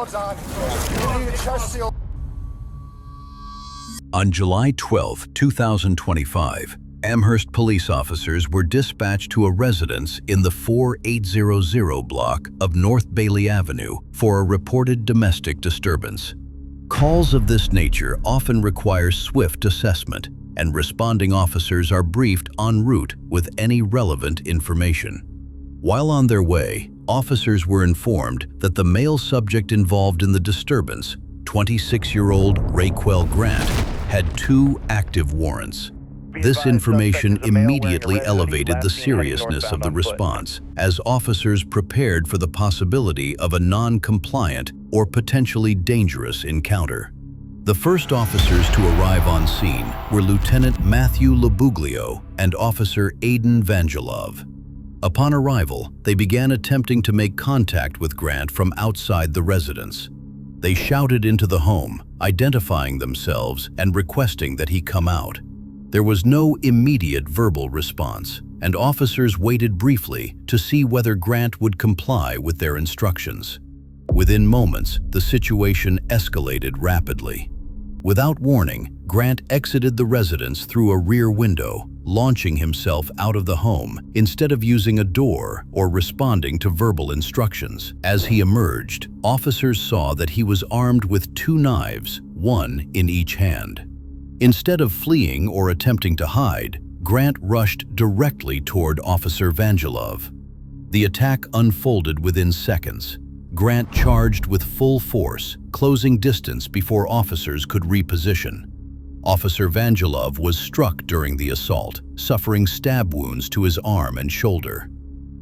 gloves on. You need a chest seal. On July 12, 2025, Amherst police officers were dispatched to a residence in the 4800 block of North Bailey Avenue for a reported domestic disturbance. Calls of this nature often require swift assessment, and responding officers are briefed en route with any relevant information. While on their way, officers were informed that the male subject involved in the disturbance, 26-year-old Raquel Grant, had 2 active warrants. This information immediately elevated the seriousness of the response, as officers prepared for the possibility of a non-compliant or potentially dangerous encounter. The first officers to arrive on scene were Lieutenant Matthew Labuglio and Officer Aidan Vangelov. Upon arrival, they began attempting to make contact with Grant from outside the residence. They shouted into the home, identifying themselves and requesting that he come out. There was no immediate verbal response, and officers waited briefly to see whether Grant would comply with their instructions. Within moments, the situation escalated rapidly. Without warning, Grant exited the residence through a rear window, launching himself out of the home instead of using a door or responding to verbal instructions. As he emerged, officers saw that he was armed with 2 knives, one in each hand. Instead of fleeing or attempting to hide, Grant rushed directly toward Officer Vangelov. The attack unfolded within seconds. Grant charged with full force, closing distance before officers could reposition. Officer Vangelov was struck during the assault, suffering stab wounds to his arm and shoulder.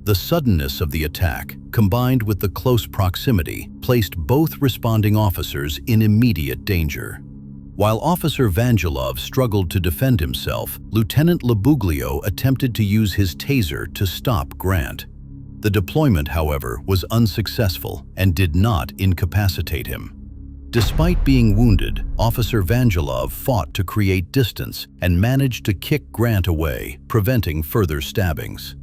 The suddenness of the attack, combined with the close proximity, placed both responding officers in immediate danger. While Officer Vangelov struggled to defend himself, Lieutenant Labuglio attempted to use his taser to stop Grant. The deployment, however, was unsuccessful and did not incapacitate him. Despite being wounded, Officer Vangelov fought to create distance and managed to kick Grant away, preventing further stabbings.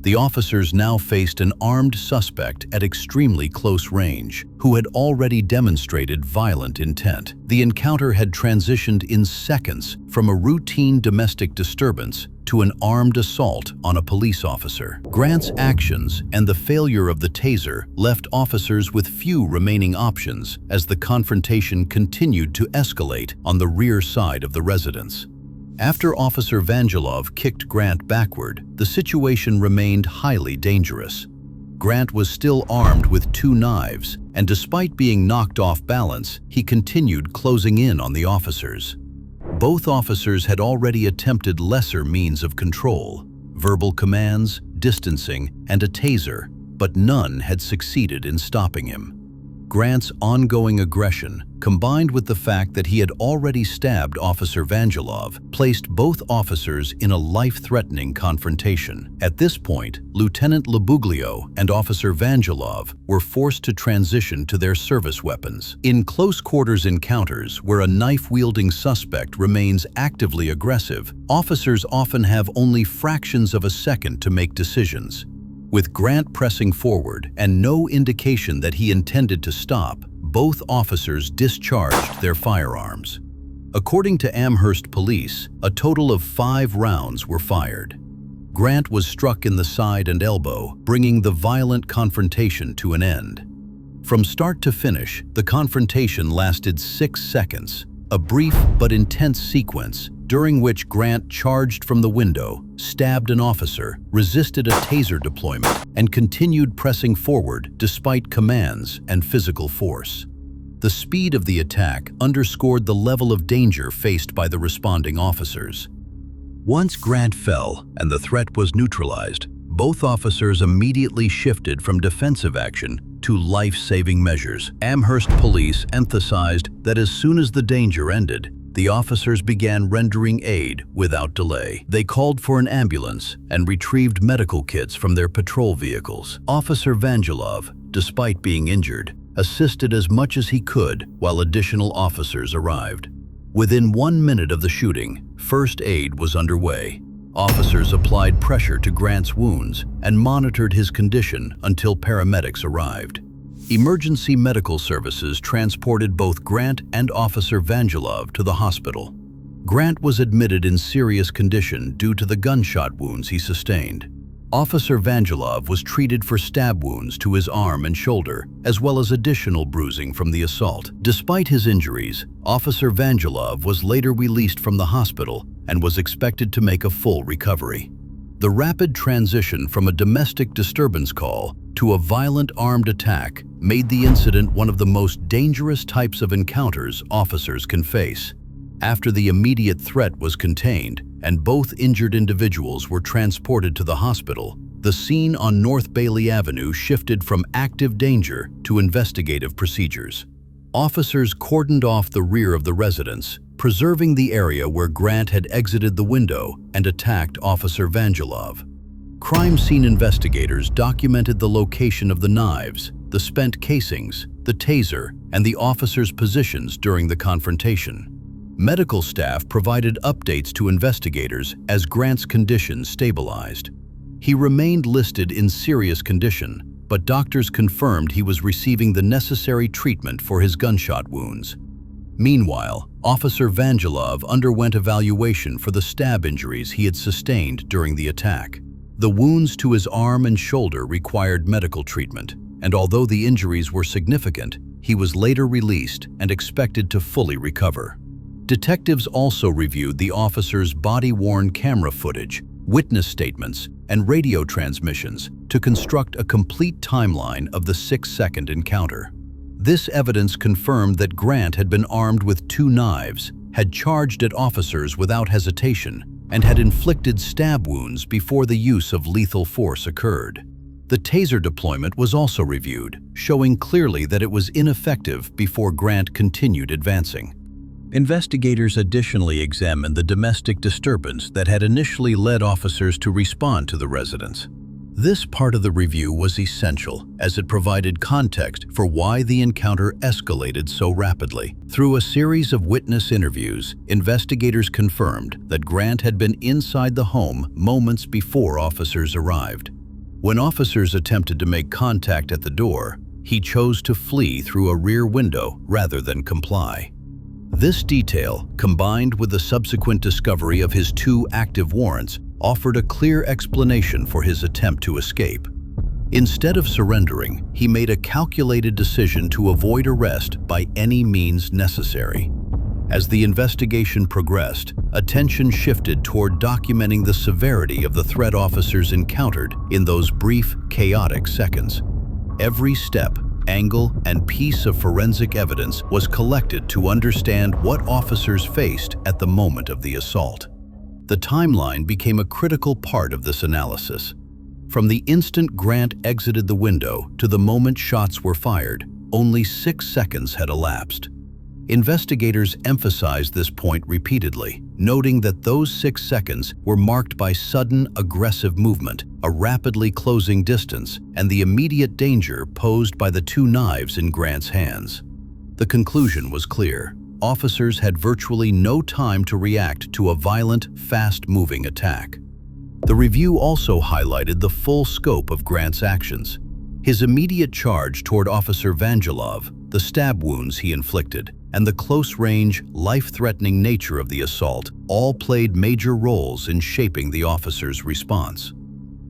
The officers now faced an armed suspect at extremely close range, who had already demonstrated violent intent. The encounter had transitioned in seconds from a routine domestic disturbance to an armed assault on a police officer. Grant's actions and the failure of the taser left officers with few remaining options as the confrontation continued to escalate on the rear side of the residence. After Officer Vangelov kicked Grant backward, the situation remained highly dangerous. Grant was still armed with 2 knives, and despite being knocked off balance, he continued closing in on the officers. Both officers had already attempted lesser means of control, verbal commands, distancing, and a taser, but none had succeeded in stopping him. Grant's ongoing aggression, combined with the fact that he had already stabbed Officer Vangelov, placed both officers in a life-threatening confrontation. At this point, Lieutenant Labuglio and Officer Vangelov were forced to transition to their service weapons. In close-quarters encounters where a knife-wielding suspect remains actively aggressive, officers often have only fractions of a second to make decisions. With Grant pressing forward and no indication that he intended to stop, both officers discharged their firearms. According to Amherst police, a total of 5 rounds were fired. Grant was struck in the side and elbow, bringing the violent confrontation to an end. From start to finish, the confrontation lasted 6 seconds, a brief but intense sequence during which Grant charged from the window, stabbed an officer, resisted a taser deployment, and continued pressing forward despite commands and physical force. The speed of the attack underscored the level of danger faced by the responding officers. Once Grant fell and the threat was neutralized, both officers immediately shifted from defensive action to life-saving measures. Amherst police emphasized that as soon as the danger ended, the officers began rendering aid without delay. They called for an ambulance and retrieved medical kits from their patrol vehicles. Officer Vangelov, despite being injured, assisted as much as he could while additional officers arrived. Within 1 minute of the shooting, first aid was underway. Officers applied pressure to Grant's wounds and monitored his condition until paramedics arrived. Emergency medical services transported both Grant and Officer Vangelov to the hospital. Grant was admitted in serious condition due to the gunshot wounds he sustained. Officer Vangelov was treated for stab wounds to his arm and shoulder, as well as additional bruising from the assault. Despite his injuries, Officer Vangelov was later released from the hospital and was expected to make a full recovery. The rapid transition from a domestic disturbance call to a violent armed attack made the incident one of the most dangerous types of encounters officers can face. After the immediate threat was contained and both injured individuals were transported to the hospital, the scene on North Bailey Avenue shifted from active danger to investigative procedures. Officers cordoned off the rear of the residence, preserving the area where Grant had exited the window and attacked Officer Vangelov. Crime scene investigators documented the location of the knives, the spent casings, the taser, and the officers' positions during the confrontation. Medical staff provided updates to investigators as Grant's condition stabilized. He remained listed in serious condition, but doctors confirmed he was receiving the necessary treatment for his gunshot wounds. Meanwhile, Officer Vangelov underwent evaluation for the stab injuries he had sustained during the attack. The wounds to his arm and shoulder required medical treatment, and although the injuries were significant, he was later released and expected to fully recover. Detectives also reviewed the officer's body-worn camera footage, witness statements, and radio transmissions to construct a complete timeline of the 6-second encounter. This evidence confirmed that Grant had been armed with 2 knives, had charged at officers without hesitation, and had inflicted stab wounds before the use of lethal force occurred. The taser deployment was also reviewed, showing clearly that it was ineffective before Grant continued advancing. Investigators additionally examined the domestic disturbance that had initially led officers to respond to the residence. This part of the review was essential as it provided context for why the encounter escalated so rapidly. Through a series of witness interviews, investigators confirmed that Grant had been inside the home moments before officers arrived. When officers attempted to make contact at the door, he chose to flee through a rear window rather than comply. This detail, combined with the subsequent discovery of his 2 active warrants, offered a clear explanation for his attempt to escape. Instead of surrendering, he made a calculated decision to avoid arrest by any means necessary. As the investigation progressed, attention shifted toward documenting the severity of the threat officers encountered in those brief, chaotic seconds. Every step, angle, and piece of forensic evidence was collected to understand what officers faced at the moment of the assault. The timeline became a critical part of this analysis. From the instant Grant exited the window to the moment shots were fired, only 6 seconds had elapsed. Investigators emphasized this point repeatedly, noting that those 6 seconds were marked by sudden, aggressive movement, a rapidly closing distance, and the immediate danger posed by the 2 knives in Grant's hands. The conclusion was clear. Officers had virtually no time to react to a violent, fast-moving attack. The review also highlighted the full scope of Grant's actions. His immediate charge toward Officer Vangelov, the stab wounds he inflicted, and the close-range, life-threatening nature of the assault all played major roles in shaping the officer's response.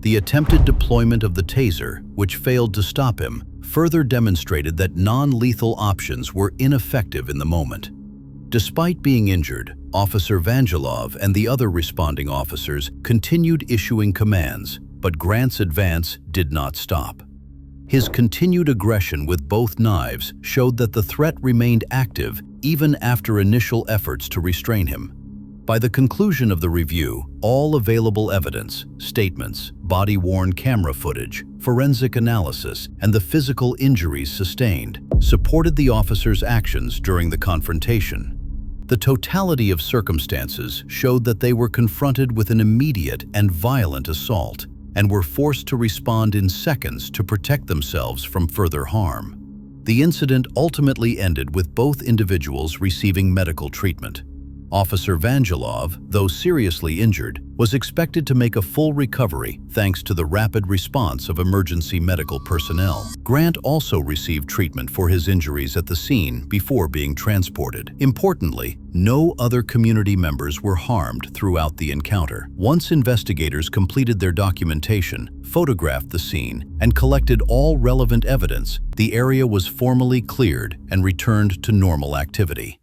The attempted deployment of the taser, which failed to stop him, further demonstrated that non-lethal options were ineffective in the moment. Despite being injured, Officer Vangelov and the other responding officers continued issuing commands, but Grant's advance did not stop. His continued aggression with both knives showed that the threat remained active even after initial efforts to restrain him. By the conclusion of the review, all available evidence, statements, body-worn camera footage, forensic analysis, and the physical injuries sustained supported the officer's actions during the confrontation. The totality of circumstances showed that they were confronted with an immediate and violent assault and were forced to respond in seconds to protect themselves from further harm. The incident ultimately ended with both individuals receiving medical treatment. Officer Vangelov, though seriously injured, was expected to make a full recovery thanks to the rapid response of emergency medical personnel. Grant also received treatment for his injuries at the scene before being transported. Importantly, no other community members were harmed throughout the encounter. Once investigators completed their documentation, photographed the scene, and collected all relevant evidence, the area was formally cleared and returned to normal activity.